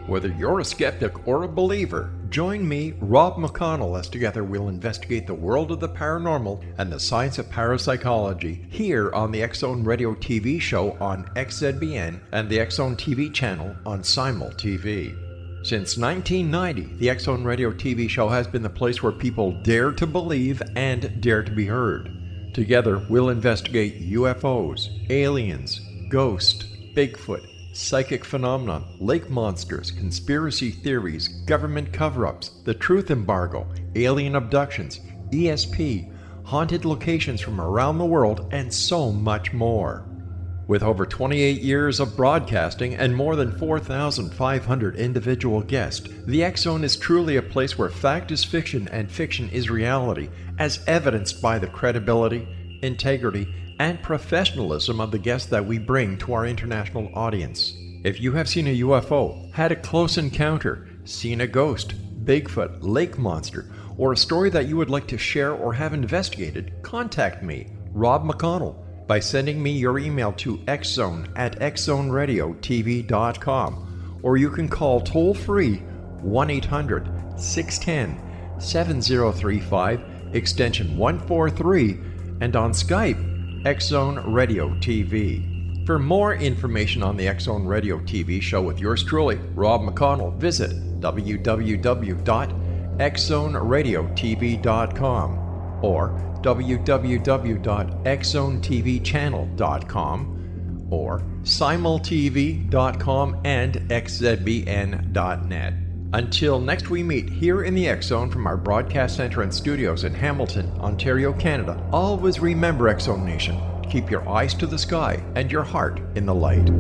Whether you're a skeptic or a believer, join me, Rob McConnell, as together we'll investigate the world of the paranormal and the science of parapsychology here on the X-Zone Radio TV show on XZBN and the X-Zone TV channel on Simul TV. Since 1990, the X-Zone Radio TV show has been the place where people dare to believe and dare to be heard. Together, we'll investigate UFOs, aliens, ghosts, Bigfoot, psychic phenomenon, lake monsters, conspiracy theories, government cover-ups, the truth embargo, alien abductions, ESP, haunted locations from around the world, and so much more. With over 28 years of broadcasting and more than 4,500 individual guests, the X-Zone is truly a place where fact is fiction and fiction is reality, as evidenced by the credibility, integrity, and professionalism of the guests that we bring to our international audience. If you have seen a UFO, had a close encounter, seen a ghost, Bigfoot, lake monster, or a story that you would like to share or have investigated, contact me, Rob McConnell, by sending me your email to xzone@xzoneradiotv.com, or you can call toll-free 1-800-610-7035, extension 143, and on Skype, X-Zone Radio TV. For more information on the X-Zone Radio TV show with yours truly, Rob McConnell, visit www.xzoneradiotv.com or www.xzonetvchannel.com or simultv.com and xzbn.net. Until next we meet here in the X-Zone from our broadcast center and studios in Hamilton, Ontario, Canada, always remember, X-Zone Nation, keep your eyes to the sky and your heart in the light.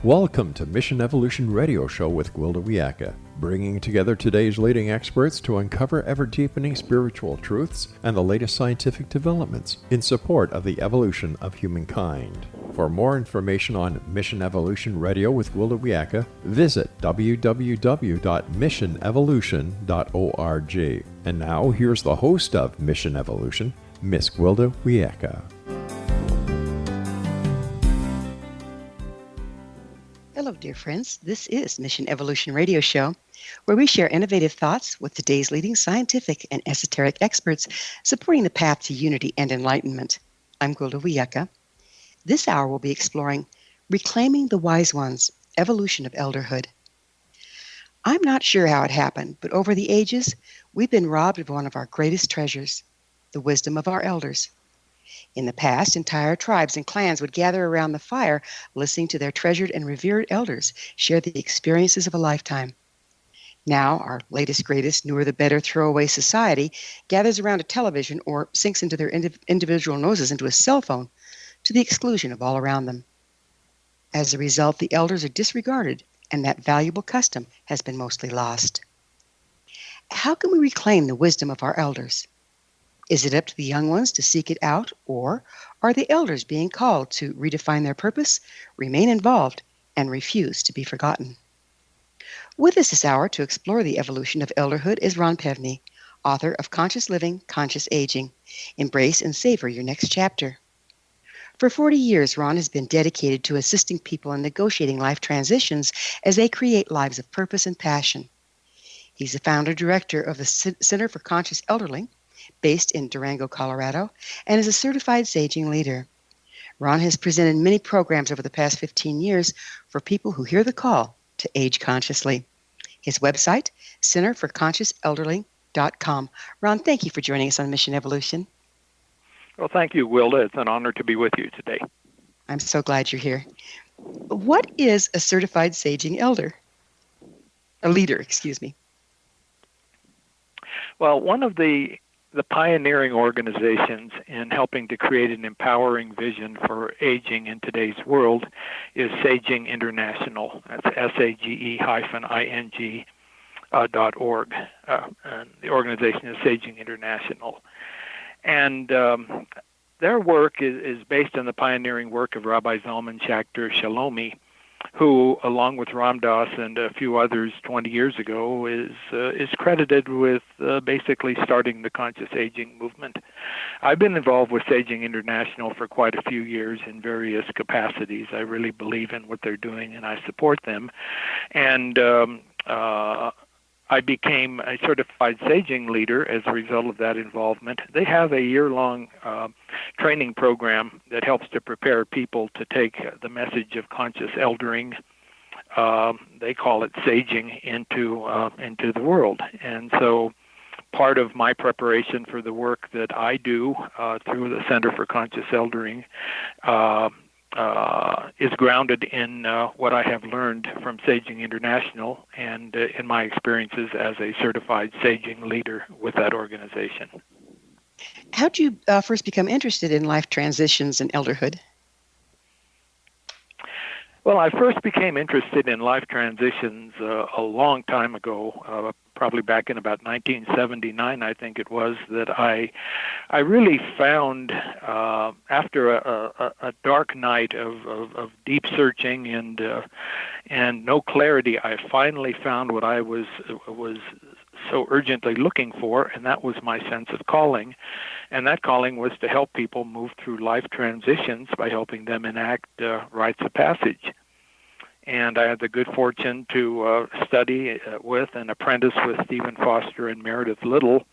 Welcome to Mission Evolution Radio Show with Gwilda Wiyaka, bringing together today's leading experts to uncover ever-deepening spiritual truths and the latest scientific developments in support of the evolution of humankind. For more information on Mission Evolution Radio with Gwilda Wiyaka, visit www.missionevolution.org. And now, here's the host of Mission Evolution, Miss Gwilda Wiyaka. Hello, dear friends. This is Mission Evolution Radio Show, where we share innovative thoughts with today's leading scientific and esoteric experts supporting the path to unity and enlightenment. I'm Gwilda Wiyaka. This hour we'll be exploring Reclaiming the Wise Ones, Evolution of Elderhood. I'm not sure how it happened, but over the ages, we've been robbed of one of our greatest treasures, the wisdom of our elders. In the past, entire tribes and clans would gather around the fire, listening to their treasured and revered elders share the experiences of a lifetime. Now, our latest, greatest, newer, the better throwaway society gathers around a television or sinks into their individual noses into a cell phone to the exclusion of all around them. As a result, the elders are disregarded, and that valuable custom has been mostly lost. How can we reclaim the wisdom of our elders? Is it up to the young ones to seek it out, or are the elders being called to redefine their purpose, remain involved, and refuse to be forgotten? With us this hour to explore the evolution of elderhood is Ron Pevny, author of Conscious Living, Conscious Aging. Embrace and savor your next chapter. For 40 years, Ron has been dedicated to assisting people in negotiating life transitions as they create lives of purpose and passion. He's the founder-director of the Center for Conscious Elderly, based in Durango, Colorado, and is a certified saging leader. Ron has presented many programs over the past 15 years for people who hear the call to age consciously. His website, centerforconsciouselderly.com. Ron, thank you for joining us on Mission Evolution. Well, thank you, Gwilda. It's an honor to be with you today. I'm so glad you're here. What is a certified saging elder? A leader, excuse me. Well, one of the pioneering organizations in helping to create an empowering vision for aging in today's world is Saging International. That's SAGE-ING.org. And the organization is Saging International. And their work is based on the pioneering work of Rabbi Zalman Schachter Shalomi, who, along with Ram Dass and a few others 20 years ago, is credited with basically starting the conscious aging movement. I've been involved with Saging International for quite a few years in various capacities. I really believe in what they're doing, and I support them. And I became a certified saging leader as a result of that involvement. They have a year-long training program that helps to prepare people to take the message of conscious eldering. They call it saging into the world. And so part of my preparation for the work that I do through the Center for Conscious Eldering is grounded in what I have learned from Saging International and in my experiences as a certified saging leader with that organization. How did you first become interested in life transitions and elderhood? Well, I first became interested in life transitions a long time ago, probably back in about 1979, I think it was, that I really found, after a dark night of deep searching and no clarity, I finally found what I was so urgently looking for, and that was my sense of calling. And that calling was to help people move through life transitions by helping them enact rites of passage. And I had the good fortune to study with and apprentice with Stephen Foster and Meredith Little,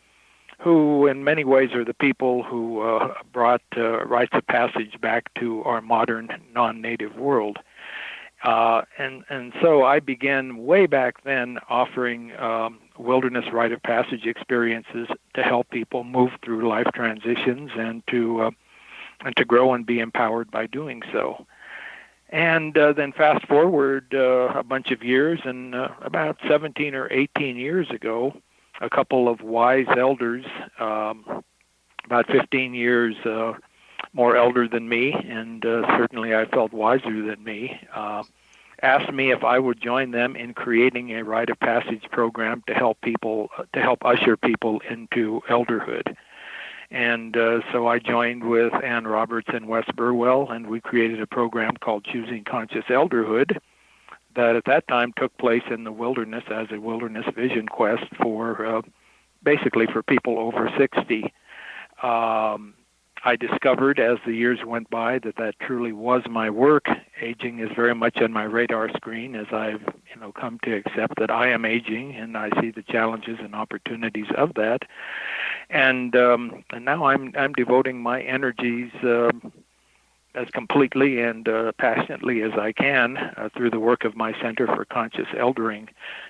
who in many ways are the people who brought rites of passage back to our modern non-native world. And so I began way back then offering wilderness rite of passage experiences to help people move through life transitions and to grow and be empowered by doing so. And then fast forward a bunch of years, and about 17 or 18 years ago, a couple of wise elders, about 15 years more elder than me, and certainly I felt wiser than me, asked me if I would join them in creating a rite of passage program to help usher people into elderhood. And so I joined with Ann Roberts and Wes Burwell, and we created a program called Choosing Conscious Elderhood that at that time took place in the wilderness as a wilderness vision quest for basically for people over 60. I discovered as the years went by that truly was my work. Aging is very much on my radar screen as I've come to accept that I am aging, and I see the challenges and opportunities of that. And now I'm devoting my energies as completely and passionately as I can through the work of my Center for Conscious Eldering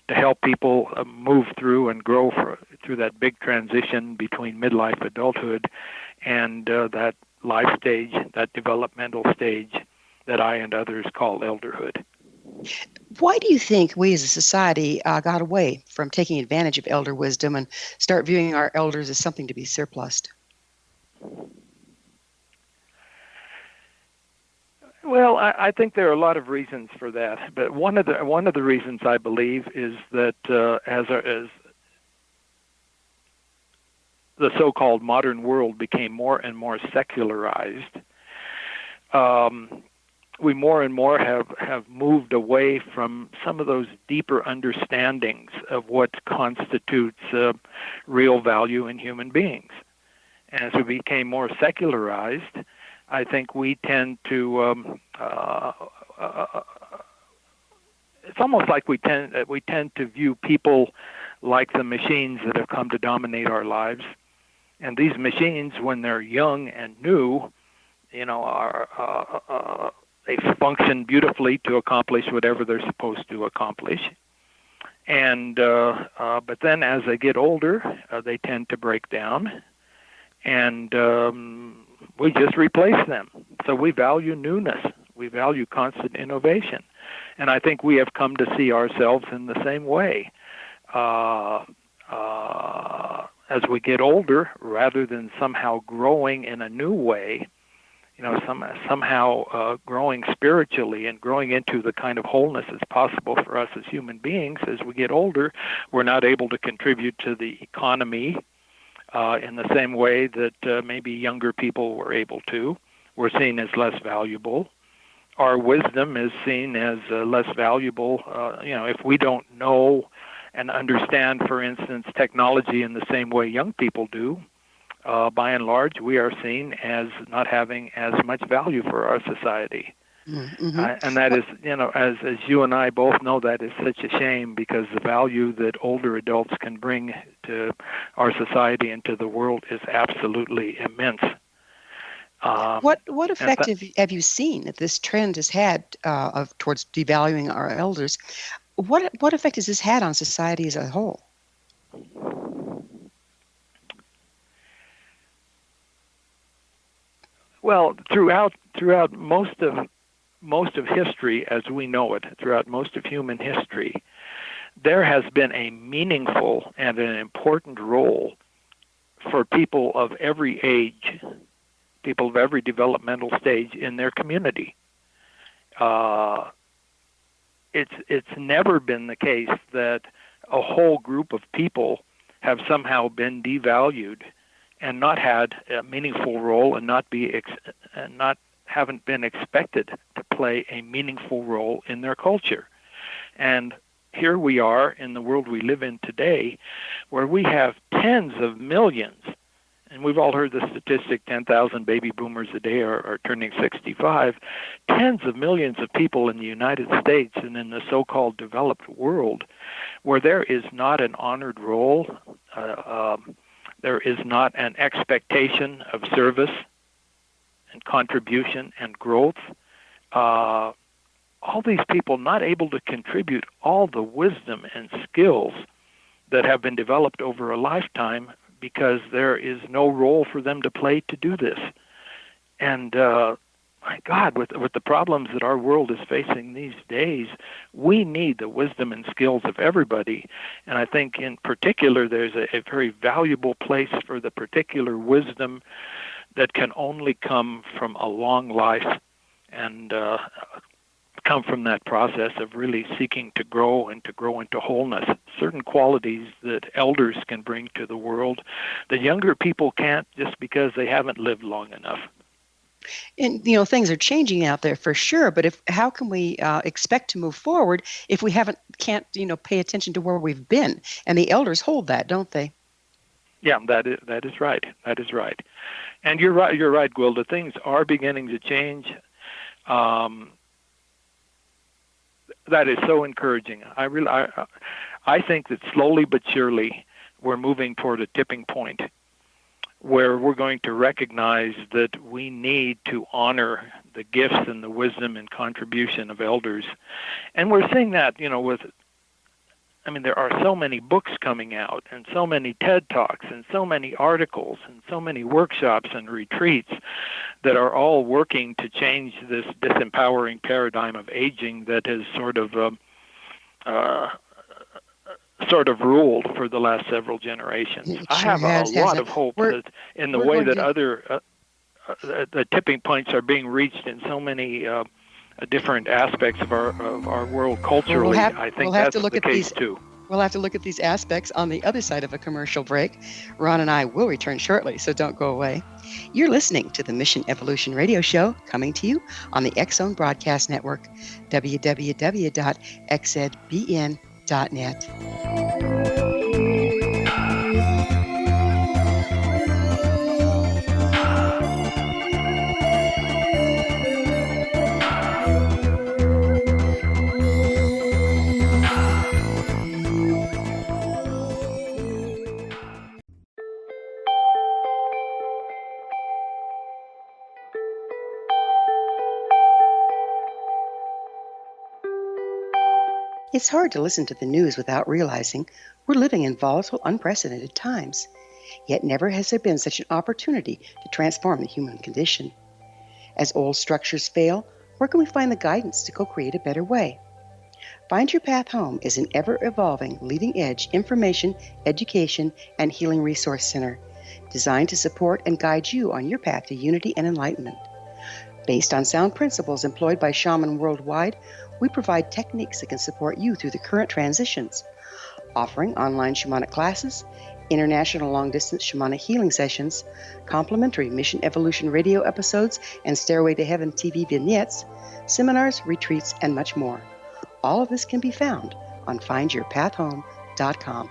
to help people move through and grow through that big transition between midlife adulthood and that life stage, that developmental stage that I and others call elderhood. Why do you think we as a society got away from taking advantage of elder wisdom and start viewing our elders as something to be surplused? Well, I think there are a lot of reasons for that, but one of the reasons I believe is that as the so-called modern world became more and more secularized, we more and more have moved away from some of those deeper understandings of what constitutes real value in human beings. And as we became more secularized, I think we tend to it's almost like we tend to view people like the machines that have come to dominate our lives. And these machines, when they're young and new, they function beautifully to accomplish whatever they're supposed to accomplish. And but then as they get older, they tend to break down, and we just replace them. So we value newness. We value constant innovation. And I think we have come to see ourselves in the same way. As we get older, rather than somehow growing in a new way, somehow growing spiritually and growing into the kind of wholeness that's possible for us as human beings, as we get older, we're not able to contribute to the economy in the same way that maybe younger people were able to. We're seen as less valuable. our wisdom is seen as less valuable. If we don't know and understand, for instance, technology in the same way young people do, by and large, we are seen as not having as much value for our society. Mm-hmm. And that is, as you and I both know, that is such a shame, because the value that older adults can bring to our society and to the world is absolutely immense. What effect have you seen that this trend has had towards devaluing our elders? What effect has this had on society as a whole? Well, throughout most of history as we know it, throughout most of human history, there has been a meaningful and an important role for people of every age, people of every developmental stage in their community. It's never been the case that a whole group of people have somehow been devalued and not had a meaningful role and haven't been expected to play a meaningful role in their culture. And here we are in the world we live in today, where we have tens of millions, and we've all heard the statistic, 10,000 baby boomers a day are turning 65, tens of millions of people in the United States and in the so-called developed world, where there is not an honored role, there is not an expectation of service and contribution and growth. All these people not able to contribute all the wisdom and skills that have been developed over a lifetime, because there is no role for them to play to do this. And my God, with the problems that our world is facing these days, we need the wisdom and skills of everybody. And I think in particular there's a very valuable place for the particular wisdom that can only come from a long life and come from that process of really seeking to grow and to grow into wholeness. Certain qualities that elders can bring to the world that younger people can't, just because they haven't lived long enough. And things are changing out there for sure. But how can we expect to move forward if we can't pay attention to where we've been? And the elders hold that, don't they? Yeah, that is right. That is right. And you're right. You're right, Gwilda. Things are beginning to change. That is so encouraging. I think that slowly but surely we're moving toward a tipping point where we're going to recognize that we need to honor the gifts and the wisdom and contribution of elders. And we're seeing that, there are so many books coming out and so many TED Talks and so many articles and so many workshops and retreats that are all working to change this disempowering paradigm of aging that has sort of ruled for the last several generations. I have a lot of hope that in the way that the tipping points are being reached in so many different aspects of our world culturally. I think that's the case too. We'll have to look at these aspects on the other side of a commercial break. Ron and I will return shortly, so don't go away. You're listening to the Mission Evolution Radio Show, coming to you on the X-Zone Broadcast Network, www.xzbn.net. It's hard to listen to the news without realizing we're living in volatile, unprecedented times. Yet never has there been such an opportunity to transform the human condition. As old structures fail, where can we find the guidance to co-create a better way? Find Your Path Home is an ever-evolving, leading-edge information, education, and healing resource center designed to support and guide you on your path to unity and enlightenment. Based on sound principles employed by shamans worldwide, we provide techniques that can support you through the current transitions, offering online shamanic classes, international long-distance shamanic healing sessions, complimentary Mission Evolution radio episodes and Stairway to Heaven TV vignettes, seminars, retreats, and much more. All of this can be found on findyourpathhome.com.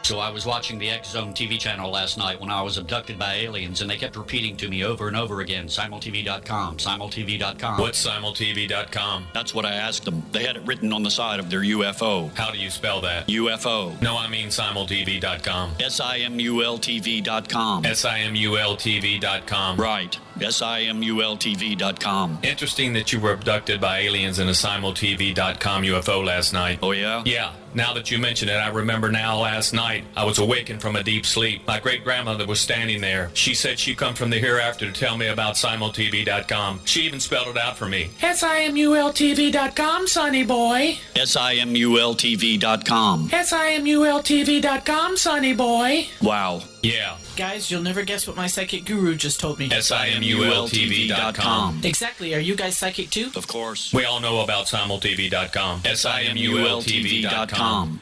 So I was watching the X Zone TV channel last night when I was abducted by aliens, and they kept repeating to me over and over again, simultv.com, simultv.com. What's simultv.com? That's what I asked them. They had it written on the side of their UFO. How do you spell that? UFO. No, I mean simultv.com. simultv.com. simultv.com. Right. simultv.com. Interesting that you were abducted by aliens in a simultv.com UFO last night. Oh, yeah? Yeah. Now that you mention it, I remember now last night I was awakened from a deep sleep. My great-grandmother was standing there. She said she'd come from the hereafter to tell me about simultv.com. She even spelled it out for me. simultv.com, sonny boy. simultv.com. simultv.com, sonny boy. Wow. Yeah. Guys, you'll never guess what my psychic guru just told me. simultv.com. Exactly. Are you guys psychic too? Of course. We all know about simultv.com. simultv.com.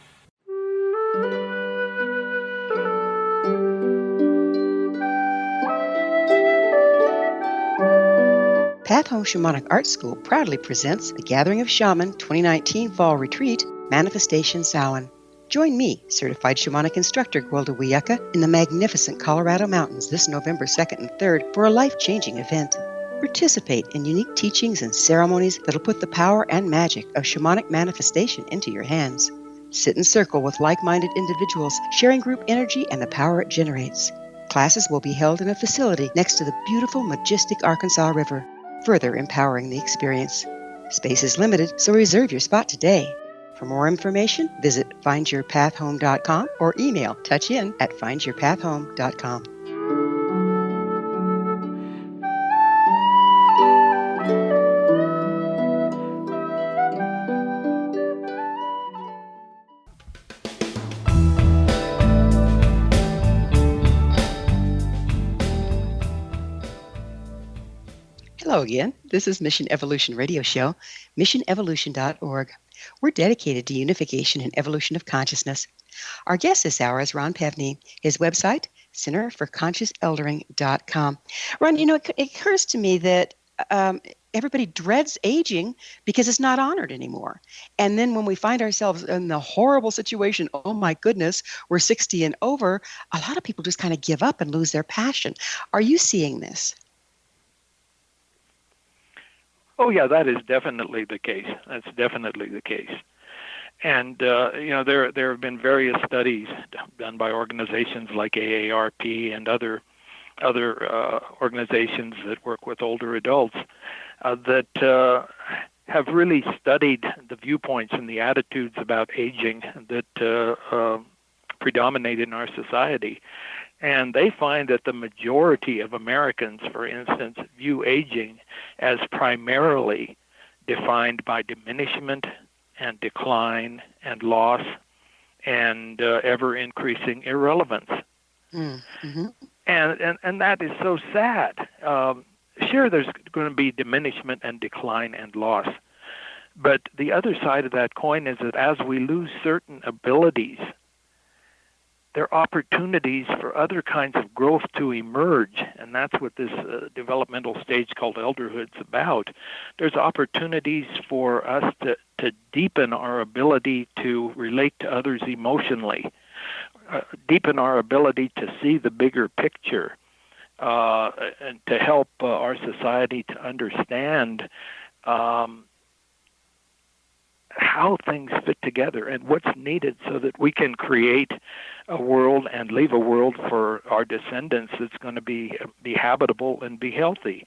Path Home Shamanic Art School proudly presents the Gathering of Shaman 2019 Fall Retreat, Manifestation Samhain. Join me, certified shamanic instructor Gwilda Wiyaka, in the magnificent Colorado Mountains this November 2nd and 3rd for a life-changing event. Participate in unique teachings and ceremonies that'll put the power and magic of shamanic manifestation into your hands. Sit in circle with like-minded individuals, sharing group energy and the power it generates. Classes will be held in a facility next to the beautiful, majestic Arkansas River, further empowering the experience. Space is limited, so reserve your spot today. For more information, visit findyourpathhome.com or email touchin@findyourpathhome.com. Hello again. This is Mission Evolution Radio Show, missionevolution.org. We're dedicated to unification and evolution of consciousness. Our guest this hour is Ron Pevny. His website, centerforconsciouseldering.com. Ron, it occurs to me that everybody dreads aging because it's not honored anymore. And then when we find ourselves in the horrible situation, oh my goodness, we're 60 and over, a lot of people just kind of give up and lose their passion. Are you seeing this? Oh, yeah, that is definitely the case. That's definitely the case. And, there have been various studies done by organizations like AARP and other organizations that work with older adults that have really studied the viewpoints and the attitudes about aging that predominate in our society. And they find that the majority of Americans, for instance, view aging as primarily defined by diminishment and decline and loss and ever-increasing irrelevance. Mm-hmm. And that is so sad. Sure, there's going to be diminishment and decline and loss. But the other side of that coin is that as we lose certain abilities, there are opportunities for other kinds of growth to emerge, and that's what this developmental stage called elderhood is about. There's opportunities for us to deepen our ability to relate to others emotionally, deepen our ability to see the bigger picture, and to help our society to understand how things fit together and what's needed so that we can create a world and leave a world for our descendants that's going to be habitable and be healthy.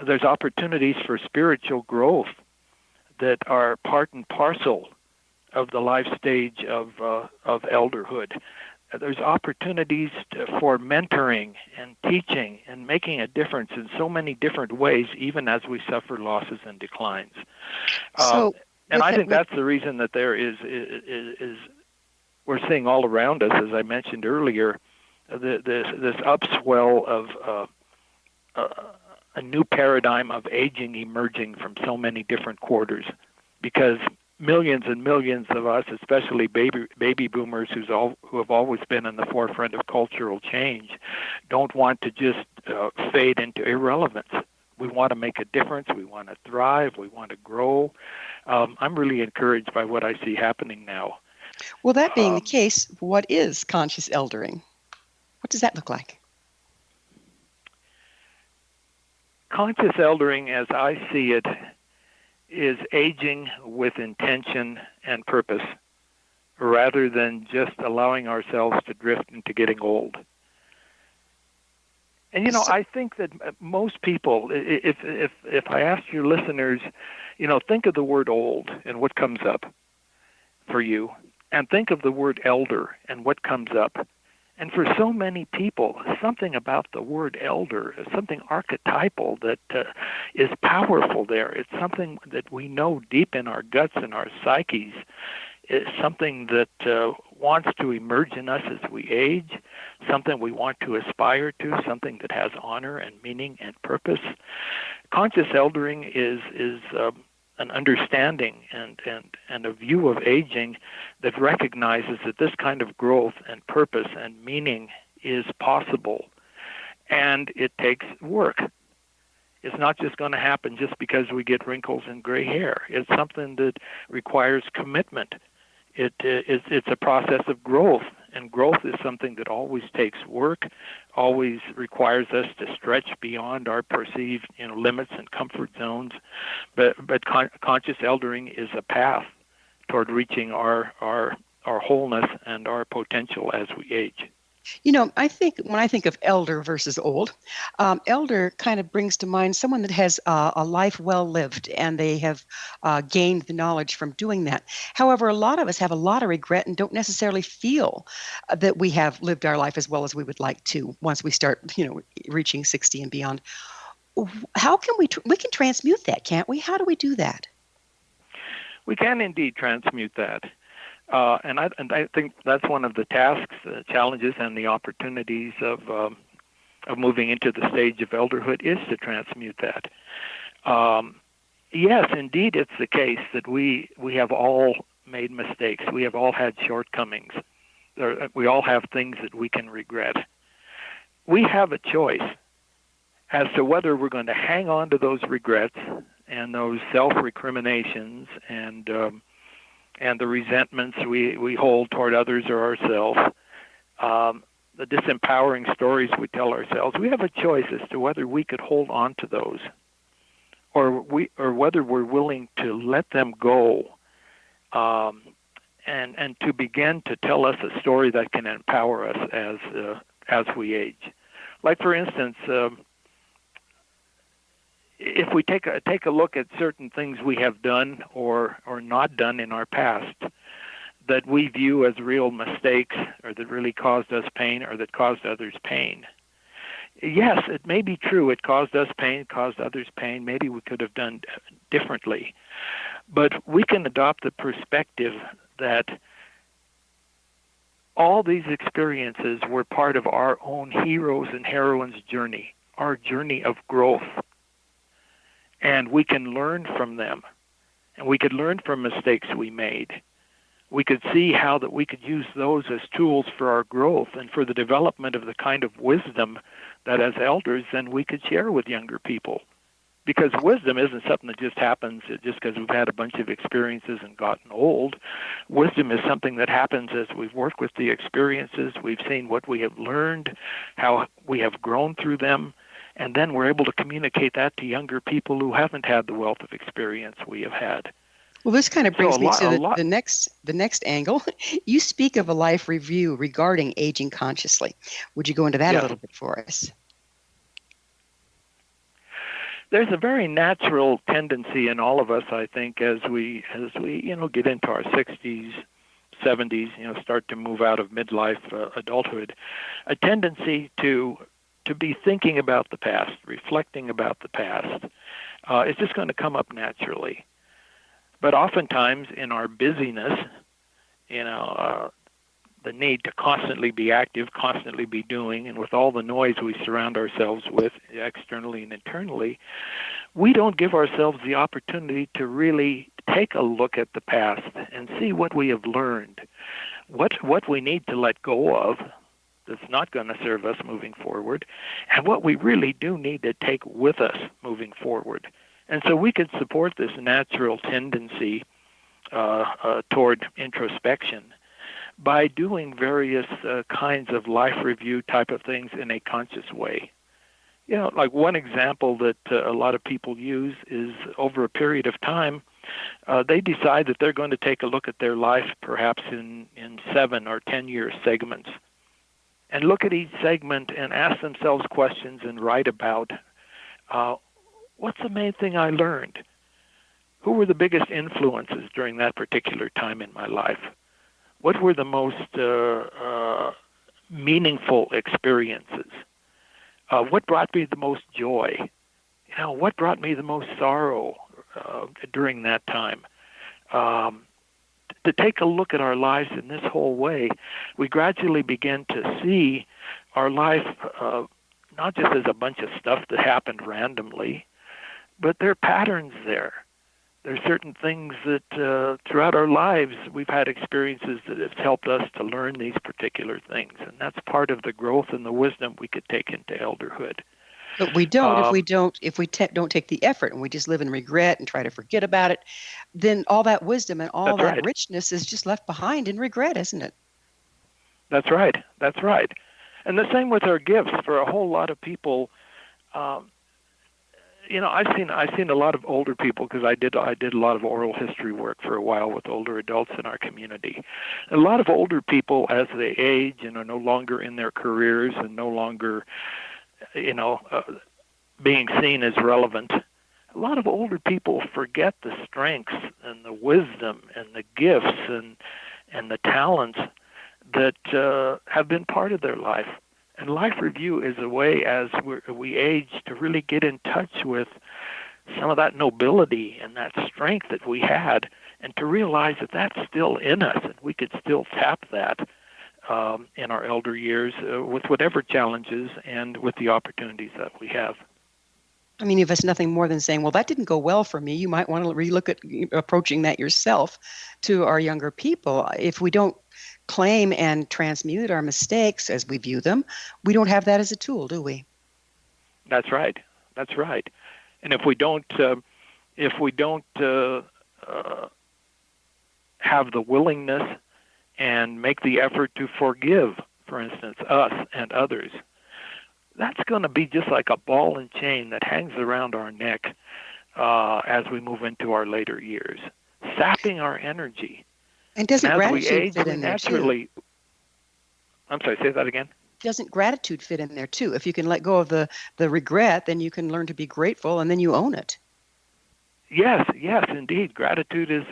There's opportunities for spiritual growth that are part and parcel of the life stage of elderhood. There's opportunities for mentoring and teaching and making a difference in so many different ways, even as we suffer losses and declines. And I think that's the reason that there is we're seeing all around us, as I mentioned earlier, this upswell of a new paradigm of aging emerging from so many different quarters, because millions and millions of us, especially baby boomers who have always been in the forefront of cultural change, don't want to just fade into irrelevance. We want to make a difference. We want to thrive. We want to grow. I'm really encouraged by what I see happening now. Well, that being the case, what is conscious eldering? What does that look like? Conscious eldering, as I see it, is aging with intention and purpose rather than just allowing ourselves to drift into getting old. And, I think that most people, if I ask your listeners, think of the word old and what comes up for you, and think of the word elder and what comes up. And for so many people, something about the word elder is something archetypal that is powerful there. It's something that we know deep in our guts and our psyches. It's something that wants to emerge in us as we age, something we want to aspire to, something that has honor and meaning and purpose. Conscious eldering is an understanding and a view of aging that recognizes that this kind of growth and purpose and meaning is possible, and it takes work. It's not just going to happen just because we get wrinkles and gray hair. It's something that requires commitment. It's a process of growth, and growth is something that always takes work, always requires us to stretch beyond our perceived limits and comfort zones. But conscious eldering is a path toward reaching our wholeness and our potential as we age. I think when I think of elder versus old, elder kind of brings to mind someone that has a life well lived, and they have gained the knowledge from doing that. However, a lot of us have a lot of regret and don't necessarily feel that we have lived our life as well as we would like to once we start, reaching 60 and beyond. How can we can transmute that, can't we? How do we do that? We can indeed transmute that. And I think that's one of the tasks, challenges, and the opportunities of moving into the stage of elderhood is to transmute that. Yes, indeed, it's the case that we have all made mistakes. We have all had shortcomings. We all have things that we can regret. We have a choice as to whether we're going to hang on to those regrets and those self-recriminations and the resentments we hold toward others or ourselves, the disempowering stories we tell ourselves. We have a choice as to whether we could hold on to those, or whether we're willing to let them go, and to begin to tell us a story that can empower us as we age. Like, for instance, if we take a look at certain things we have done or not done in our past that we view as real mistakes, or that really caused us pain, or that caused others pain. Yes, it may be true. It caused us pain, caused others pain. Maybe we could have done differently. But we can adopt the perspective that all these experiences were part of our own heroes and heroines' journey, our journey of growth. And we can learn from them. And we could learn from mistakes we made. We could see how that we could use those as tools for our growth and for the development of the kind of wisdom that as elders then we could share with younger people. Because wisdom isn't something that just happens just because we've had a bunch of experiences and gotten old. Wisdom is something that happens as we've worked with the experiences, we've seen what we have learned, how we have grown through them, and then we're able to communicate that to younger people who haven't had the wealth of experience we have had. Well, this kind of brings me to the next angle. You speak of a life review regarding aging consciously. Would you go into that a little bit for us? There's a very natural tendency in all of us, I think, as we get into our 60s, 70s, start to move out of midlife adulthood, a tendency to be thinking about the past, reflecting about the past. It's just going to come up naturally. But oftentimes in our busyness, the need to constantly be active, constantly be doing, and with all the noise we surround ourselves with externally and internally, we don't give ourselves the opportunity to really take a look at the past and see what we have learned, what we need to let go of that's not going to serve us moving forward, and what we really do need to take with us moving forward. And so we could support this natural tendency toward introspection by doing various kinds of life review type of things in a conscious way. You know, like one example that a lot of people use is over a period of time, they decide that they're going to take a look at their life perhaps in 7 or 10-year segments, and look at each segment and ask themselves questions and write about what's the main thing I learned? Who were the biggest influences during that particular time in my life? What were the most meaningful experiences? What brought me the most joy? You know, what brought me the most sorrow during that time? To take a look at our lives in this whole way, we gradually begin to see our life not just as a bunch of stuff that happened randomly, but there are patterns there. There are certain things that throughout our lives we've had experiences that have helped us to learn these particular things, and that's part of the growth and the wisdom we could take into elderhood. But we don't if we don't take the effort and we just live in regret and try to forget about it, then all that wisdom and all that richness is just left behind in regret, isn't it? That's right. That's right. And the same with our gifts. For a whole lot of people, you know, I've seen a lot of older people, because I did a lot of oral history work for a while with older adults in our community. A lot of older people, as they age and are no longer in their careers and no longer, you know, being seen as relevant, a lot of older people forget the strengths and the wisdom and the gifts and the talents that have been part of their life. And life review is a way, as we age, to really get in touch with some of that nobility and that strength that we had, and to realize that that's still in us, and we could still tap that in our elder years with whatever challenges and with the opportunities that we have. I mean, if it's nothing more than saying, well, that didn't go well for me, you might want to relook at approaching that yourself to our younger people. If we don't claim and transmute our mistakes as we view them, we don't have that as a tool, do we? That's right. That's right. And if we don't have the willingness and make the effort to forgive, for instance, us and others, that's going to be just like a ball and chain that hangs around our neck as we move into our later years, sapping our energy. And doesn't gratitude fit in there too? I'm sorry, say that again? Doesn't gratitude fit in there too? If you can let go of the regret, then you can learn to be grateful, and then you own it. Yes, indeed. Gratitude is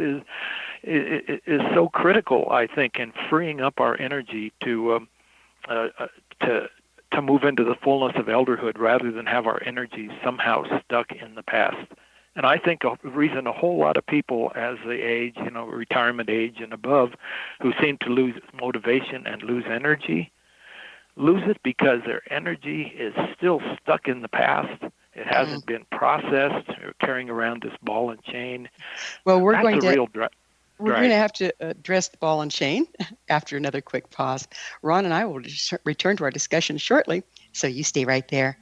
so critical, I think, in freeing up our energy to move into the fullness of elderhood, rather than have our energy somehow stuck in the past. And I think the reason a whole lot of people, as they age, you know, retirement age and above, who seem to lose motivation and lose energy, lose it because their energy is still stuck in the past. It hasn't been processed, or carrying around this ball and chain. Well, we're going to have to address the ball and chain after another quick pause. Ron and I will return to our discussion shortly, so you stay right there.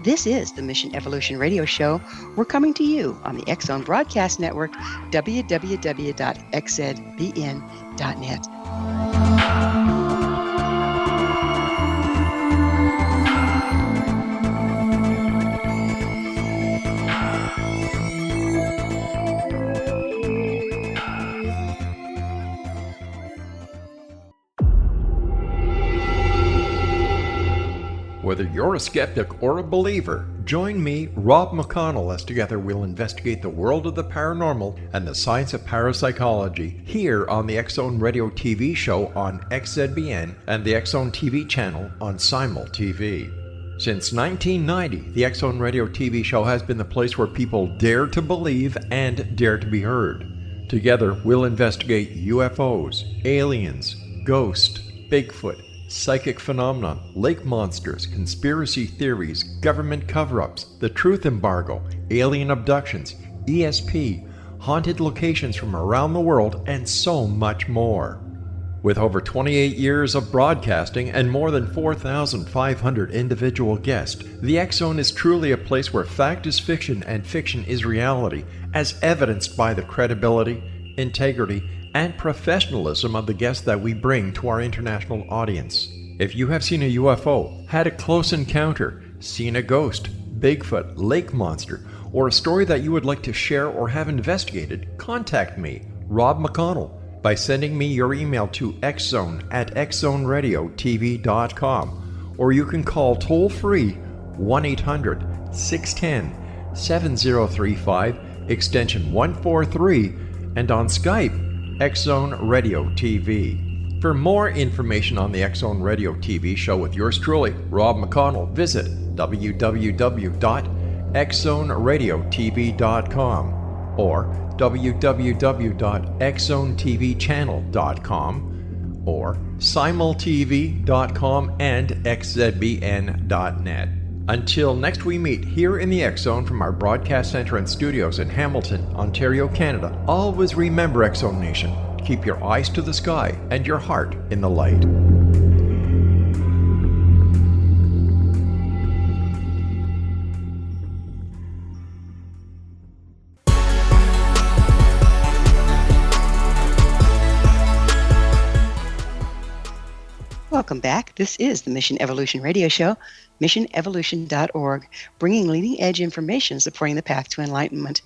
This is the Mission Evolution Radio Show. We're coming to you on the X Zone Broadcast Network, www.xzbn.net. Whether you're a skeptic or a believer, join me, Rob McConnell, as together we'll investigate the world of the paranormal and the science of parapsychology here on the X Zone Radio TV show on XZBN and the X Zone TV channel on Simul TV. Since 1990, the X Zone Radio TV show has been the place where people dare to believe and dare to be heard. Together, we'll investigate UFOs, aliens, ghosts, Bigfoot, psychic phenomena, lake monsters, conspiracy theories, government cover-ups, the truth embargo, alien abductions, ESP, haunted locations from around the world, and so much more. With over 28 years of broadcasting and more than 4,500 individual guests, the X Zone is truly a place where fact is fiction and fiction is reality, as evidenced by the credibility, integrity, and professionalism of the guests that we bring to our international audience. If you have seen a UFO, had a close encounter, seen a ghost, Bigfoot, lake monster, or a story that you would like to share or have investigated, contact me, Rob McConnell, by sending me your email to xzone@xzoneradiotv.com, or you can call toll-free 1-800-610-7035, extension 143, and on Skype, X Zone Radio TV. For more information on the X Zone Radio TV show with yours truly, Rob McConnell, visit www.xzoneradiotv.com or www.xzonetvchannel.com or simultv.com and xzbn.net. Until next we meet here in the X Zone from our broadcast center and studios in Hamilton, Ontario, Canada, always remember, X Zone Nation, keep your eyes to the sky and your heart in the light. Welcome back. This is the Mission Evolution Radio Show, missionevolution.org, bringing leading-edge information supporting the path to enlightenment.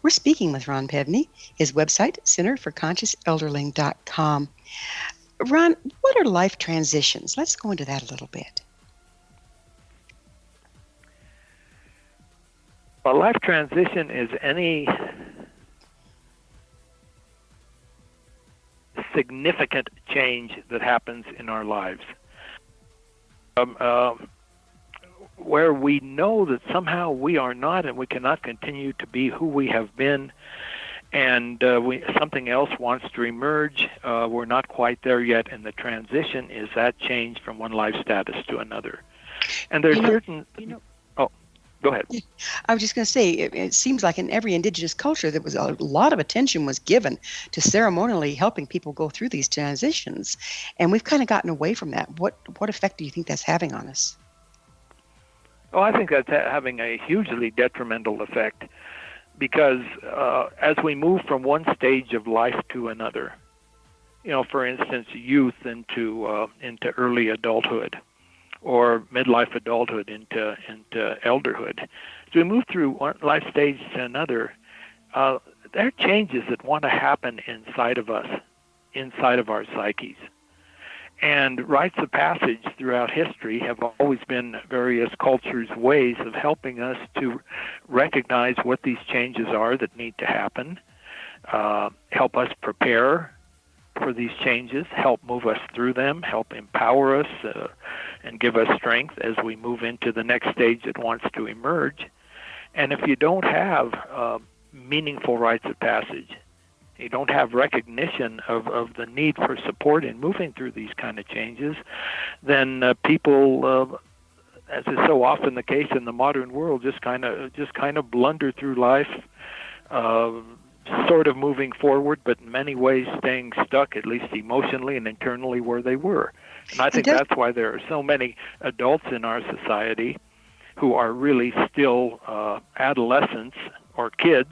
We're speaking with Ron Pevny, his website, centerforconsciouselderling.com. Ron, what are life transitions? Let's go into that a little bit. Well, life transition is any significant change that happens in our lives, where we know that somehow we are not and we cannot continue to be who we have been, and something else wants to emerge. We're not quite there yet, and the transition is that change from one life status to another. And there's certain... Go ahead. I was just going to say, it seems like in every indigenous culture, there was a lot of attention was given to ceremonially helping people go through these transitions, and we've kind of gotten away from that. What effect do you think that's having on us? Oh, I think that's having a hugely detrimental effect, because as we move from one stage of life to another, for instance, youth into early adulthood, or midlife adulthood into elderhood. As we move through one life stage to another, there are changes that want to happen inside of us, inside of our psyches. And rites of passage throughout history have always been various cultures' ways of helping us to recognize what these changes are that need to happen, help us prepare for these changes, help move us through them, help empower us, and give us strength as we move into the next stage that wants to emerge. And if you don't have meaningful rites of passage, you don't have recognition of the need for support in moving through these kind of changes, then people, as is so often the case in the modern world, just kind of blunder through life, sort of moving forward, but in many ways staying stuck, at least emotionally and internally, where they were. And I think that's why there are so many adults in our society who are really still adolescents or kids,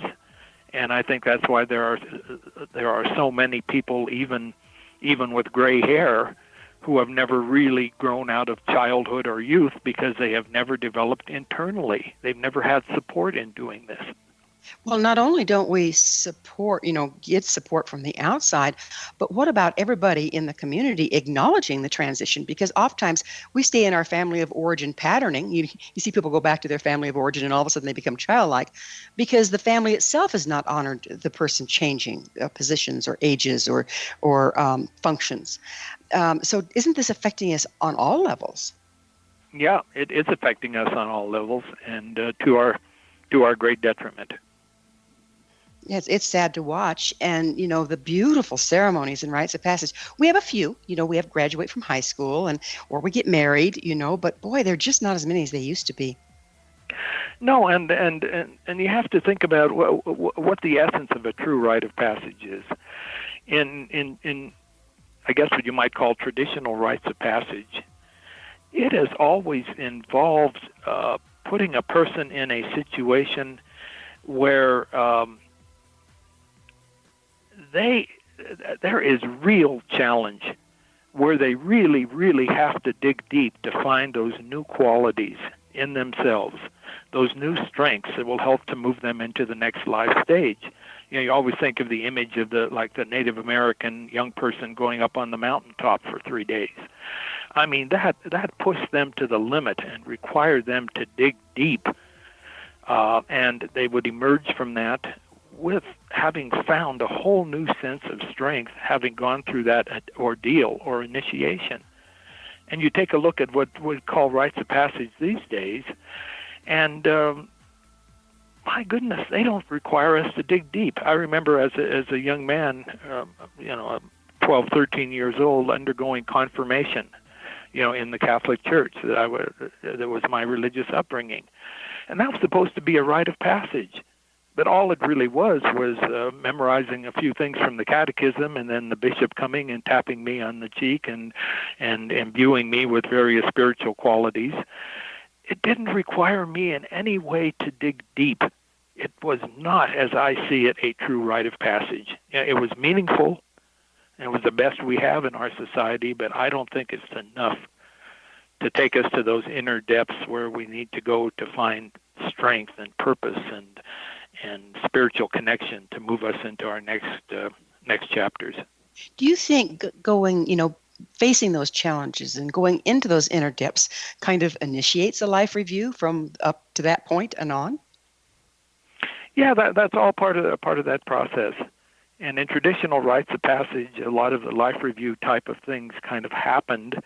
and I think that's why there are so many people, even with gray hair, who have never really grown out of childhood or youth because they have never developed internally. They've never had support in doing this. Well, not only don't we get support from the outside, but what about everybody in the community acknowledging the transition? Because oftentimes we stay in our family of origin patterning. You see people go back to their family of origin and all of a sudden they become childlike because the family itself has not honored the person changing positions or ages or functions. So isn't this affecting us on all levels? Yeah, it is affecting us on all levels, and to our great detriment. Yes, it's sad to watch. And, the beautiful ceremonies and rites of passage. We have a few, we have graduate from high school or we get married, but boy, they're just not as many as they used to be. No, and you have to think about what the essence of a true rite of passage is. In I guess what you might call traditional rites of passage, it has always involved putting a person in a situation where there is real challenge, where they really, really have to dig deep to find those new qualities in themselves, those new strengths that will help to move them into the next life stage. You know, you always think of the image of the Native American young person going up on the mountaintop for 3 days. I mean, that pushed them to the limit and required them to dig deep, and they would emerge from that with having found a whole new sense of strength, having gone through that ordeal or initiation. And you take a look at what we call rites of passage these days, and my goodness, they don't require us to dig deep. I remember as a young man, 12, 13 years old, undergoing confirmation, in the Catholic Church. That was my religious upbringing, and that was supposed to be a rite of passage. But all it really was memorizing a few things from the catechism, and then the bishop coming and tapping me on the cheek and imbuing me with various spiritual qualities. It didn't require me in any way to dig deep. It was not, as I see it, a true rite of passage. It was meaningful, and it was the best we have in our society, but I don't think it's enough to take us to those inner depths where we need to go to find strength and purpose and spiritual connection to move us into our next chapters. Do you think facing those challenges and going into those inner depths kind of initiates a life review from up to that point and on? Yeah, that's all part of that process. And in traditional rites of passage, a lot of the life review type of things kind of happened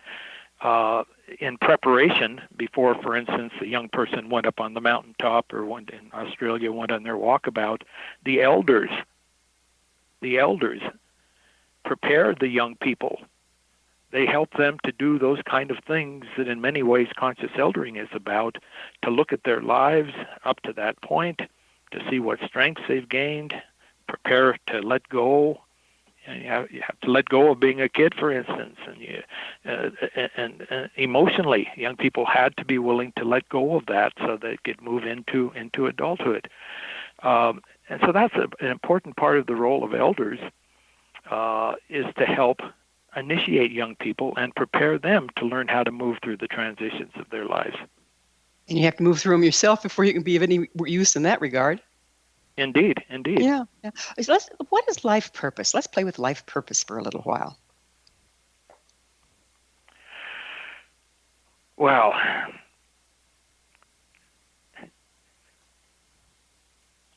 in preparation before, for instance, a young person went up on the mountaintop or went in Australia, went on their walkabout. The elders prepared the young people. They helped them to do those kind of things that in many ways conscious eldering is about, to look at their lives up to that point, to see what strengths they've gained, prepare to let go. And you have to let go of being a kid, for instance, and emotionally, young people had to be willing to let go of that so they could move into adulthood. And so that's an important part of the role of elders, is to help initiate young people and prepare them to learn how to move through the transitions of their lives. And you have to move through them yourself before you can be of any use in that regard. Indeed. Yeah. So what is life purpose? Let's play with life purpose for a little while. Well,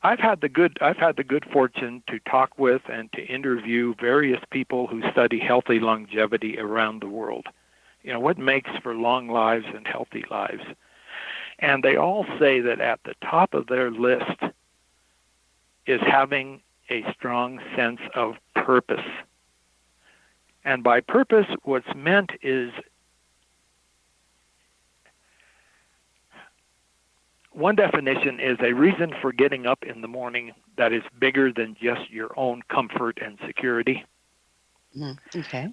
I've had the good fortune to talk with and to interview various people who study healthy longevity around the world. What makes for long lives and healthy lives. And they all say that at the top of their list is having a strong sense of purpose. And by purpose, what's meant is, one definition is a reason for getting up in the morning that is bigger than just your own comfort and security. Okay.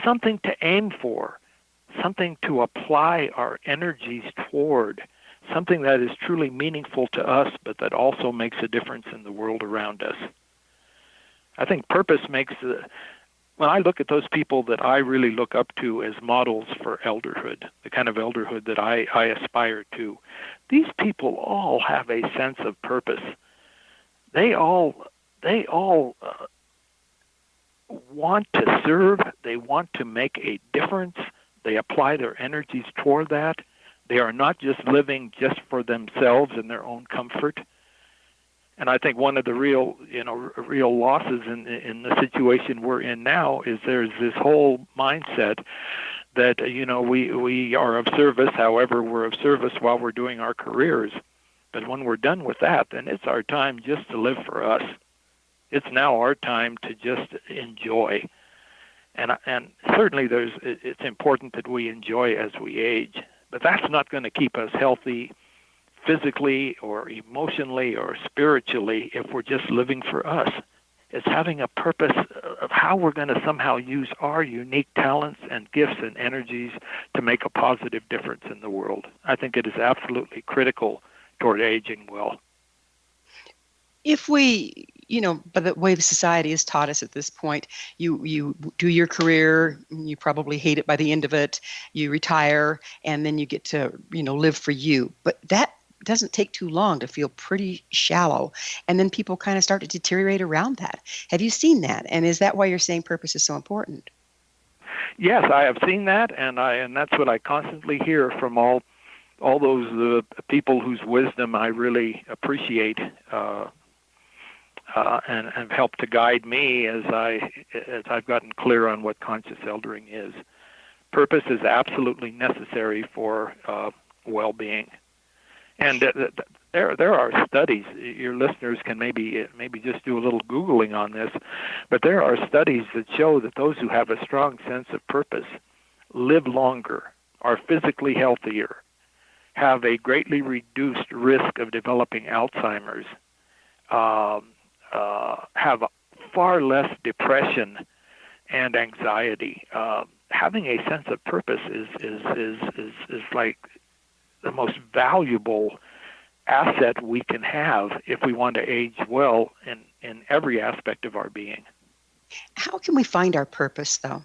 Something to aim for, something to apply our energies toward, something that is truly meaningful to us, but that also makes a difference in the world around us. I think purpose makes when I look at those people that I really look up to as models for elderhood, the kind of elderhood that I aspire to, these people all have a sense of purpose. They all want to serve. They want to make a difference. They apply their energies toward that. They are not just living just for themselves and their own comfort. And I think one of the real losses in the situation we're in now is there's this whole mindset that, we are of service. However, we're of service while we're doing our careers. But when we're done with that, then it's our time just to live for us. It's now our time to just enjoy. And certainly it's important that we enjoy as we age. But that's not going to keep us healthy, physically or emotionally or spiritually if we're just living for us. It's having a purpose of how we're going to somehow use our unique talents and gifts and energies to make a positive difference in the world. I think it is absolutely critical toward aging well. If we, by the way the society has taught us at this point, you do your career, you probably hate it by the end of it, you retire, and then you get to, live for you. But that doesn't take too long to feel pretty shallow. And then people kind of start to deteriorate around that. Have you seen that? And is that why you're saying purpose is so important? Yes, I have seen that, and that's what I constantly hear from all those people whose wisdom I really appreciate and have helped to guide me as I've gotten clear on what conscious eldering is. Purpose is absolutely necessary for well-being. And there are studies. Your listeners can maybe just do a little Googling on this, but there are studies that show that those who have a strong sense of purpose live longer, are physically healthier, have a greatly reduced risk of developing Alzheimer's, have far less depression and anxiety. Having a sense of purpose is like the most valuable asset we can have if we want to age well in every aspect of our being. How can we find our purpose, though?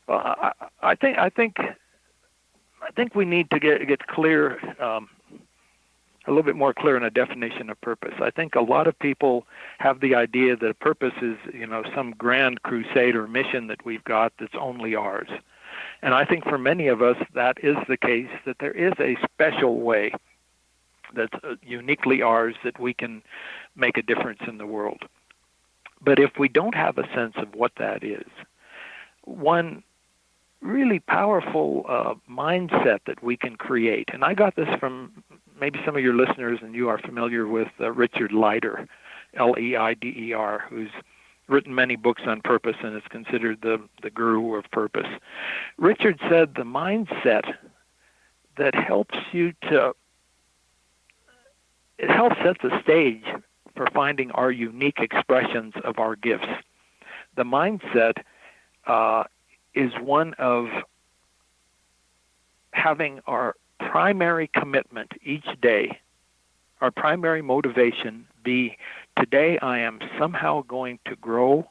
Well, I think we need to get clear, a little bit more clear in a definition of purpose. I think a lot of people have the idea that purpose is, some grand crusade or mission that we've got that's only ours. And I think for many of us that is the case, that there is a special way that's uniquely ours that we can make a difference in the world. But if we don't have a sense of what that is, one really powerful mindset that we can create, and I got this from maybe some of your listeners, and you are familiar with Richard Leider, Leider, who's written many books on purpose and is considered the guru of purpose. Richard said the mindset that helps set the stage for finding our unique expressions of our gifts. The mindset is one of having our primary commitment each day, our primary motivation be, today I am somehow going to grow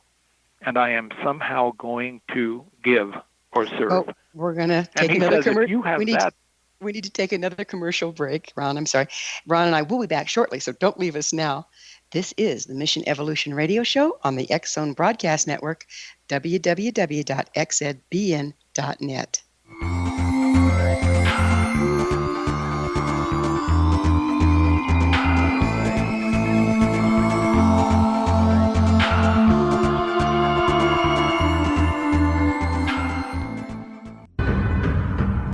and I am somehow going to give or serve. Oh, we're going to take another commercial. We need to take another commercial break, Ron. I'm sorry. Ron and I will be back shortly, so don't leave us now. This is the Mission Evolution Radio Show on the X-Zone Broadcast Network, www.xzbn.net.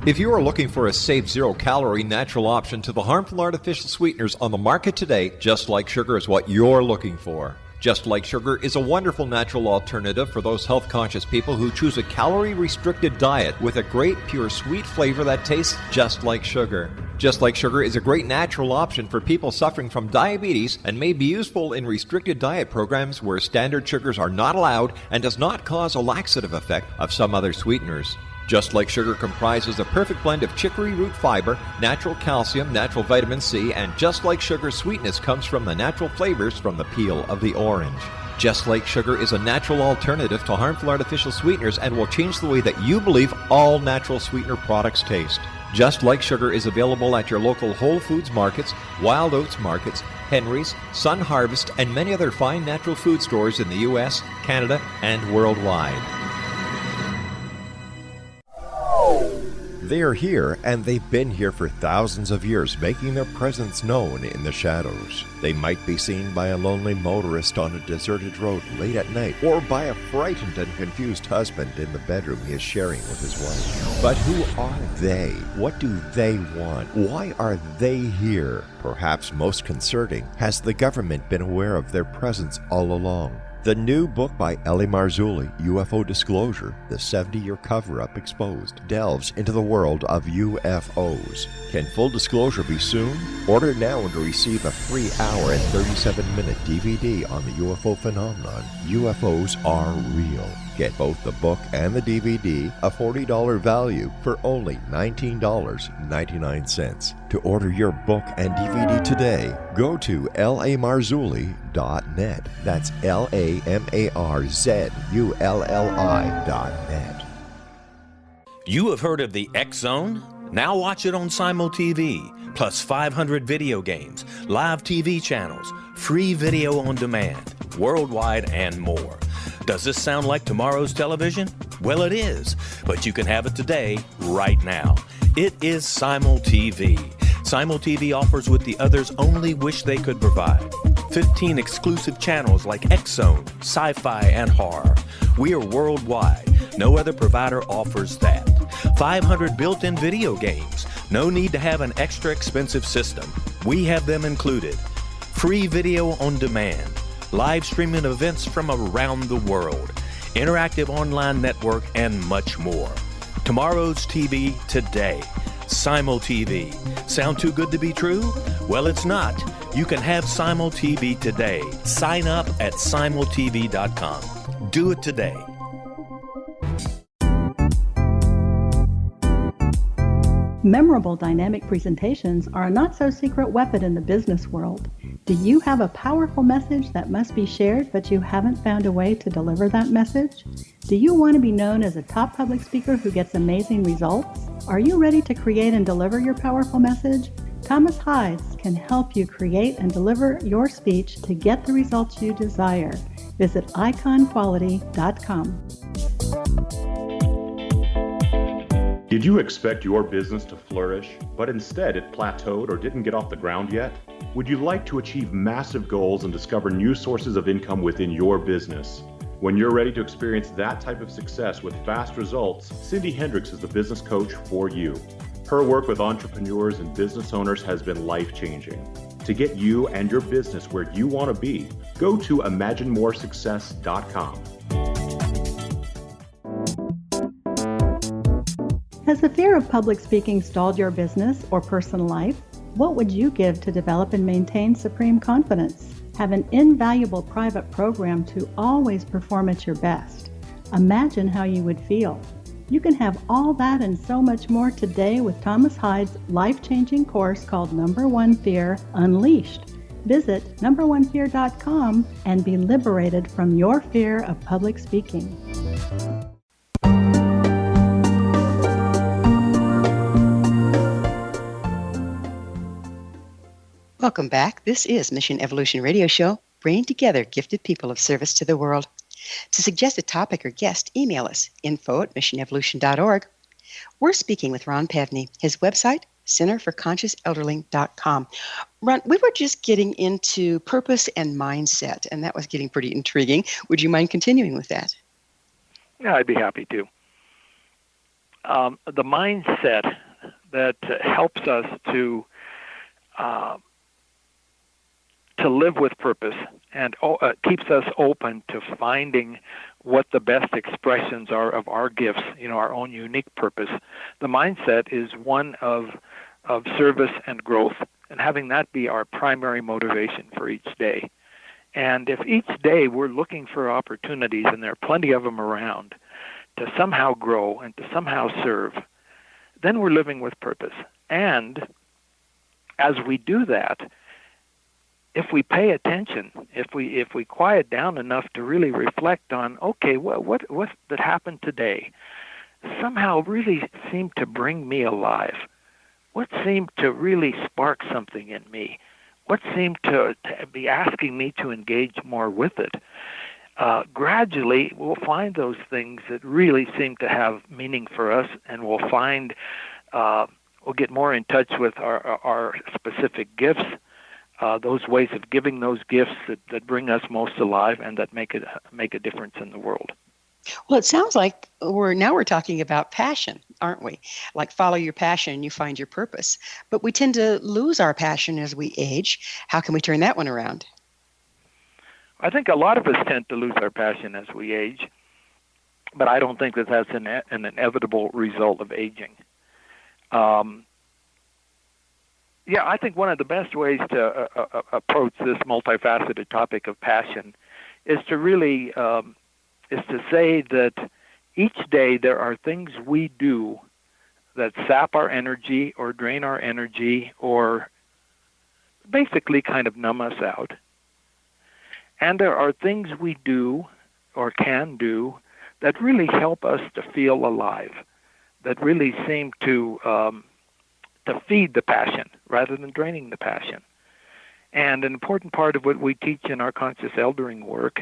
If you are looking for a safe, zero-calorie natural option to the harmful artificial sweeteners on the market today, Just Like Sugar is what you're looking for. Just Like Sugar is a wonderful natural alternative for those health-conscious people who choose a calorie-restricted diet with a great, pure, sweet flavor that tastes just like sugar. Just Like Sugar is a great natural option for people suffering from diabetes and may be useful in restricted diet programs where standard sugars are not allowed and does not cause a laxative effect of some other sweeteners. Just Like Sugar comprises a perfect blend of chicory root fiber, natural calcium, natural vitamin C, and Just Like Sugar's sweetness comes from the natural flavors from the peel of the orange. Just Like Sugar is a natural alternative to harmful artificial sweeteners and will change the way that you believe all natural sweetener products taste. Just Like Sugar is available at your local Whole Foods markets, Wild Oats markets, Henry's, Sun Harvest, and many other fine natural food stores in the U.S., Canada, and worldwide. They are here, and they've been here for thousands of years, making their presence known in the shadows. They might be seen by a lonely motorist on a deserted road late at night, or by a frightened and confused husband in the bedroom he is sharing with his wife. But who are they? What do they want? Why are they here? Perhaps most concerning, has the government been aware of their presence all along? The new book by Ellie Marzulli, UFO Disclosure, The 70-Year Cover-Up Exposed, delves into the world of UFOs. Can full disclosure be soon? Order now and receive a free hour and 37-minute DVD on the UFO phenomenon. UFOs are real. Get both the book and the DVD, a $40 value, for only $19.99. To order your book and DVD today, go to lamarzulli.net. That's LAMARZULLI.net. You have heard of the X Zone? Now watch it on Simul TV, plus 500 video games, live TV channels, free video on demand, worldwide, and more. Does this sound like tomorrow's television? Well, it is, but you can have it today, right now. It is Simul TV. Simul TV offers what the others only wish they could provide. 15 exclusive channels like X-Zone, Sci-Fi, and Horror. We are worldwide. No other provider offers that. 500 built-in video games. No need to have an extra expensive system. We have them included. Free video on demand. Live streaming events from around the world, interactive online network, and much more. Tomorrow's TV today. Simul TV. Sound too good to be true? Well, it's not. You can have Simul TV today. Sign up at simultv.com. Do it today. Memorable dynamic presentations are a not-so-secret weapon in the business world. Do you have a powerful message that must be shared, but you haven't found a way to deliver that message? Do you want to be known as a top public speaker who gets amazing results? Are you ready to create and deliver your powerful message? Thomas Hides can help you create and deliver your speech to get the results you desire. Visit iconquality.com. Did you expect your business to flourish, but instead it plateaued or didn't get off the ground yet? Would you like to achieve massive goals and discover new sources of income within your business? When you're ready to experience that type of success with fast results, Cindy Hendricks is the business coach for you. Her work with entrepreneurs and business owners has been life-changing. To get you and your business where you want to be, go to imaginemoresuccess.com. Has the fear of public speaking stalled your business or personal life? What would you give to develop and maintain supreme confidence? Have an invaluable private program to always perform at your best. Imagine how you would feel. You can have all that and so much more today with Thomas Hides' life-changing course called Number One Fear Unleashed. Visit numberonefear.com and be liberated from your fear of public speaking. Welcome back. This is Mission Evolution Radio Show, bringing together gifted people of service to the world. To suggest a topic or guest, email us, info@missionevolution.org. We're speaking with Ron Pevny. His website, centerforconsciouselderling.com. Ron, we were just getting into purpose and mindset, and that was getting pretty intriguing. Would you mind continuing with that? Yeah, I'd be happy to. The mindset that helps us to live with purpose and keeps us open to finding what the best expressions are of our gifts, our own unique purpose. The mindset is one of service and growth, and having that be our primary motivation for each day. And if each day we're looking for opportunities, and there are plenty of them around, to somehow grow and to somehow serve, then we're living with purpose. And as we do that, if we pay attention, if we quiet down enough to really reflect on, okay, what that happened today somehow really seemed to bring me alive. What seemed to really spark something in me? What seemed to be asking me to engage more with it? Gradually, we'll find those things that really seem to have meaning for us, and we'll find we'll get more in touch with our specific gifts. Those ways of giving those gifts that bring us most alive and that make a difference in the world. Well, it sounds like we're talking about passion, aren't we? Like follow your passion and you find your purpose. But we tend to lose our passion as we age. How can we turn that one around? I think a lot of us tend to lose our passion as we age, but I don't think that that's an inevitable result of aging. I think one of the best ways to approach this multifaceted topic of passion is to really is to say that each day there are things we do that sap our energy or drain our energy or basically kind of numb us out. And there are things we do or can do that really help us to feel alive, that really seem to feed the passion rather than draining the passion. And an important part of what we teach in our conscious eldering work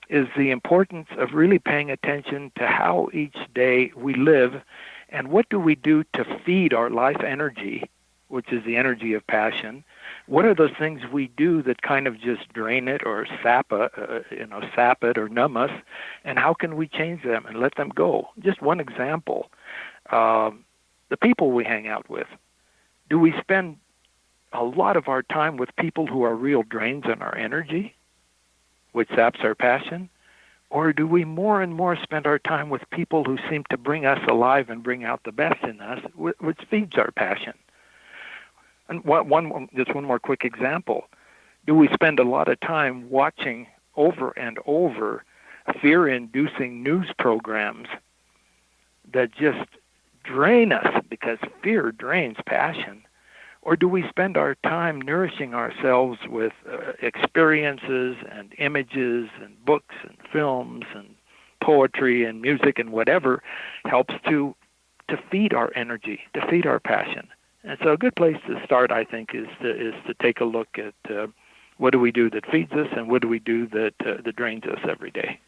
is the importance of really paying attention to how each day we live and what do we do to feed our life energy, which is the energy of passion. What are those things we do that kind of just drain it or sap it or numb us, and how can we change them and let them go? Just one example, the people we hang out with. Do we spend a lot of our time with people who are real drains on our energy, which saps our passion? Or do we more and more spend our time with people who seem to bring us alive and bring out the best in us, which feeds our passion? And just one more quick example. Do we spend a lot of time watching over and over fear-inducing news programs that just drain us because fear drains passion? Or do we spend our time nourishing ourselves with experiences and images and books and films and poetry and music and whatever helps to feed our energy, to feed our passion? And so a good place to start, I think, is to take a look at what do we do that feeds us and what do we do that drains us every day.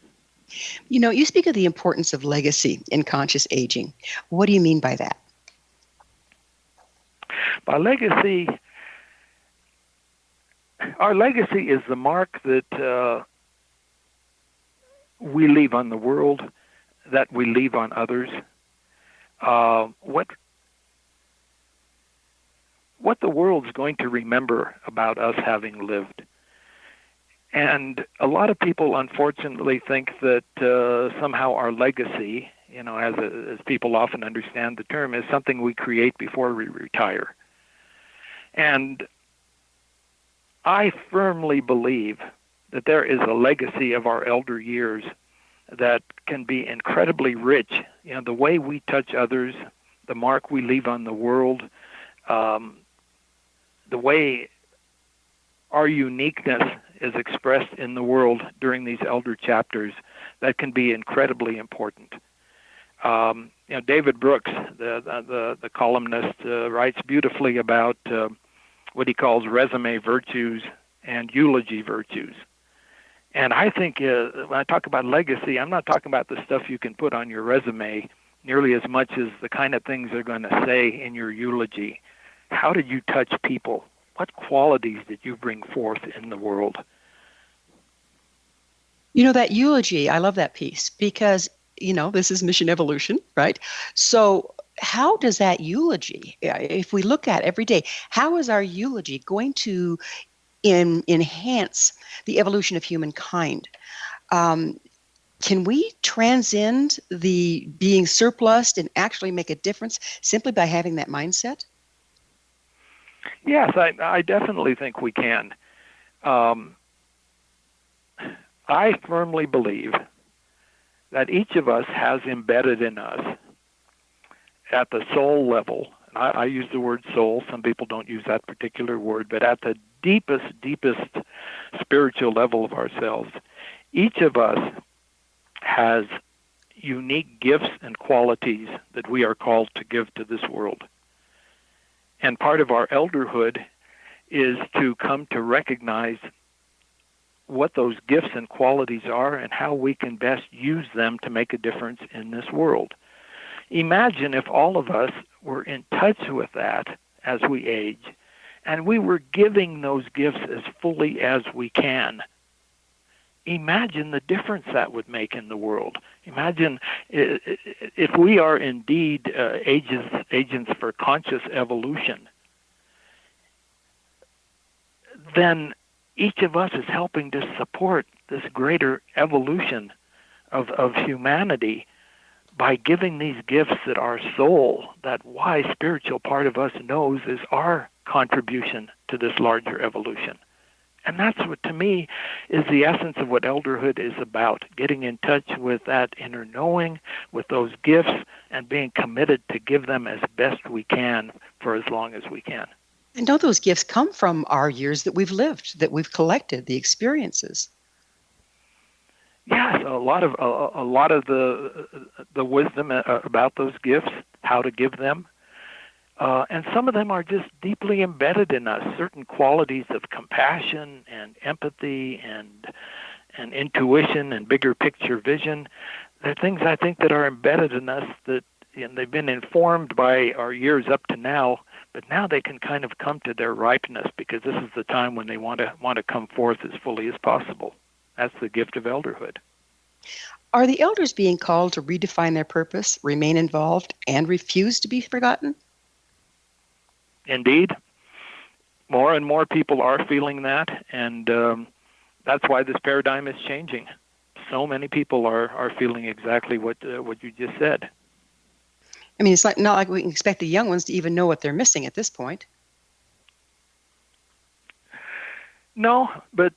You know, you speak of the importance of legacy in conscious aging. What do you mean by that? By legacy, our legacy is the mark that we leave on the world, that we leave on others. What the world's going to remember about us having lived. And a lot of people, unfortunately, think that somehow our legacy, as people often understand the term, is something we create before we retire. And I firmly believe that there is a legacy of our elder years that can be incredibly rich. The way we touch others, the mark we leave on the world, the way our uniqueness is expressed in the world during these elder chapters, that can be incredibly important. David Brooks, the columnist, writes beautifully about what he calls resume virtues and eulogy virtues. And I think when I talk about legacy, I'm not talking about the stuff you can put on your resume nearly as much as the kind of things they're going to say in your eulogy. How did you touch people? What qualities did you bring forth in the world? That eulogy, I love that piece because, this is mission evolution, right? So how does that eulogy, if we look at every day, how is our eulogy going to enhance the evolution of humankind? Can we transcend the being surplused and actually make a difference simply by having that mindset? Yes, I definitely think we can. I firmly believe that each of us has embedded in us at the soul level, and I use the word soul, some people don't use that particular word, but at the deepest spiritual level of ourselves, each of us has unique gifts and qualities that we are called to give to this world. And part of our elderhood is to come to recognize what those gifts and qualities are and how we can best use them to make a difference in this world. Imagine if all of us were in touch with that as we age, and we were giving those gifts as fully as we can. Imagine the difference that would make in the world. Imagine if we are indeed agents for conscious evolution, then each of us is helping to support this greater evolution of humanity by giving these gifts that our soul, that wise spiritual part of us knows is our contribution to this larger evolution. And that's what, to me, is the essence of what Elderhood is about, getting in touch with that inner knowing, with those gifts, and being committed to give them as best we can for as long as we can. And don't those gifts come from our years that we've lived, that we've collected, the experiences? Yes, a lot of the wisdom about those gifts, how to give them, and some of them are just deeply embedded in us. Certain qualities of compassion and empathy and intuition and bigger picture vision. They're things I think that are embedded in us that, and they've been informed by our years up to now. But now they can kind of come to their ripeness because this is the time when they want to come forth as fully as possible. That's the gift of elderhood. Are the elders being called to redefine their purpose, remain involved, and refuse to be forgotten? Indeed. More and more people are feeling that, and that's why this paradigm is changing. So many people are feeling exactly what you just said. I mean, it's not like we can expect the young ones to even know what they're missing at this point. No, but,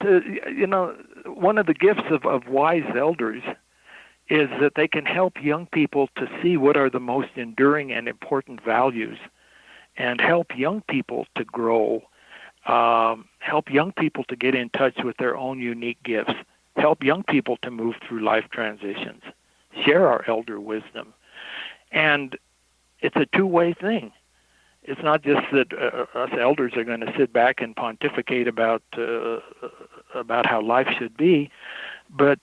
one of the gifts of wise elders is that they can help young people to see what are the most enduring and important values and help young people to grow, help young people to get in touch with their own unique gifts, help young people to move through life transitions, share our elder wisdom. And it's a two-way thing. It's not just that us elders are going to sit back and pontificate about how life should be, but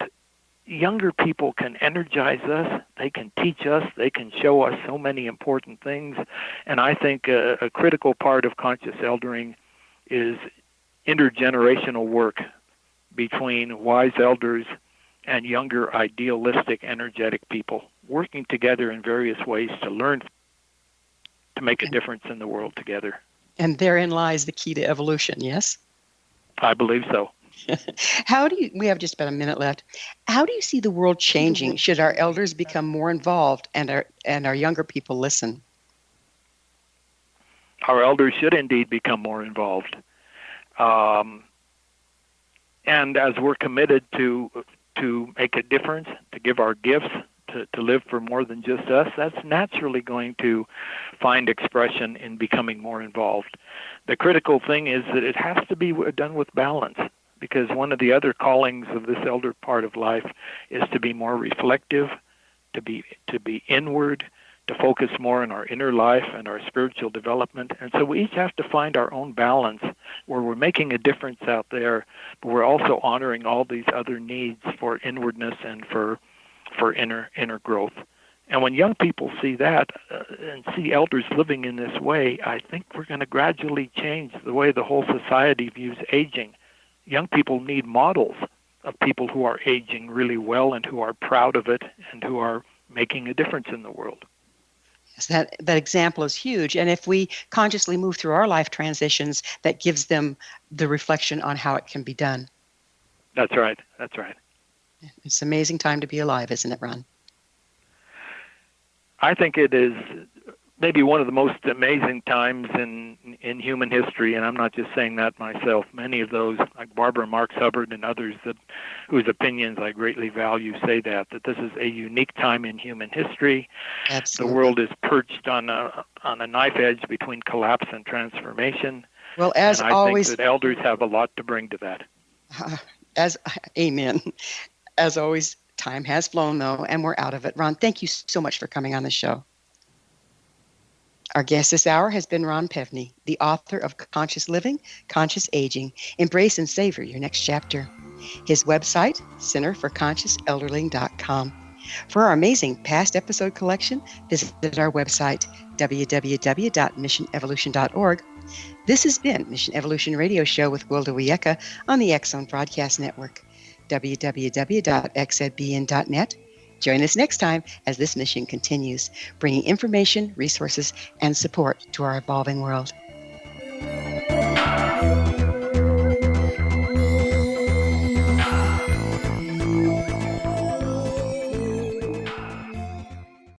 younger people can energize us, they can teach us, they can show us so many important things. And I think a critical part of conscious eldering is intergenerational work between wise elders and younger, idealistic, energetic people, working together in various ways to learn to make a difference in the world together. And therein lies the key to evolution, yes? I believe so. We have just about a minute left. How do you see the world changing should our elders become more involved and our younger people listen? Our elders should indeed become more involved. And as we're committed to make a difference, to give our gifts, to live for more than just us, that's naturally going to find expression in becoming more involved. The critical thing is that it has to be done with balance, because one of the other callings of this elder part of life is to be more reflective, to be inward, to focus more on our inner life and our spiritual development. And so we each have to find our own balance where we're making a difference out there, but we're also honoring all these other needs for inwardness and for inner growth. And when young people see that and see elders living in this way, I think we're going to gradually change the way the whole society views aging. Young people need models of people who are aging really well and who are proud of it and who are making a difference in the world. Yes, that example is huge. And if we consciously move through our life transitions, that gives them the reflection on how it can be done. That's right. That's right. It's an amazing time to be alive, isn't it, Ron? I think it is maybe one of the most amazing times in human history, and I'm not just saying that myself. Many of those, like Barbara Marx Hubbard and others whose opinions I greatly value, say that this is a unique time in human history. Absolutely. The world is perched on a knife edge between collapse and transformation. Well, as and I always, think that elders have a lot to bring to that. Amen. As always, time has flown, though, and we're out of it. Ron, thank you so much for coming on the show. Our guest this hour has been Ron Pevny, the author of Conscious Living, Conscious Aging, Embrace and Savor Your Next Chapter. His website, centerforconsciouselderling.com. For our amazing past episode collection, visit our website, www.missionevolution.org. This has been Mission Evolution Radio Show with Wilda Wieka on the X-Zone Broadcast Network, www.xzbn.net. Join us next time as this mission continues, bringing information, resources, and support to our evolving world.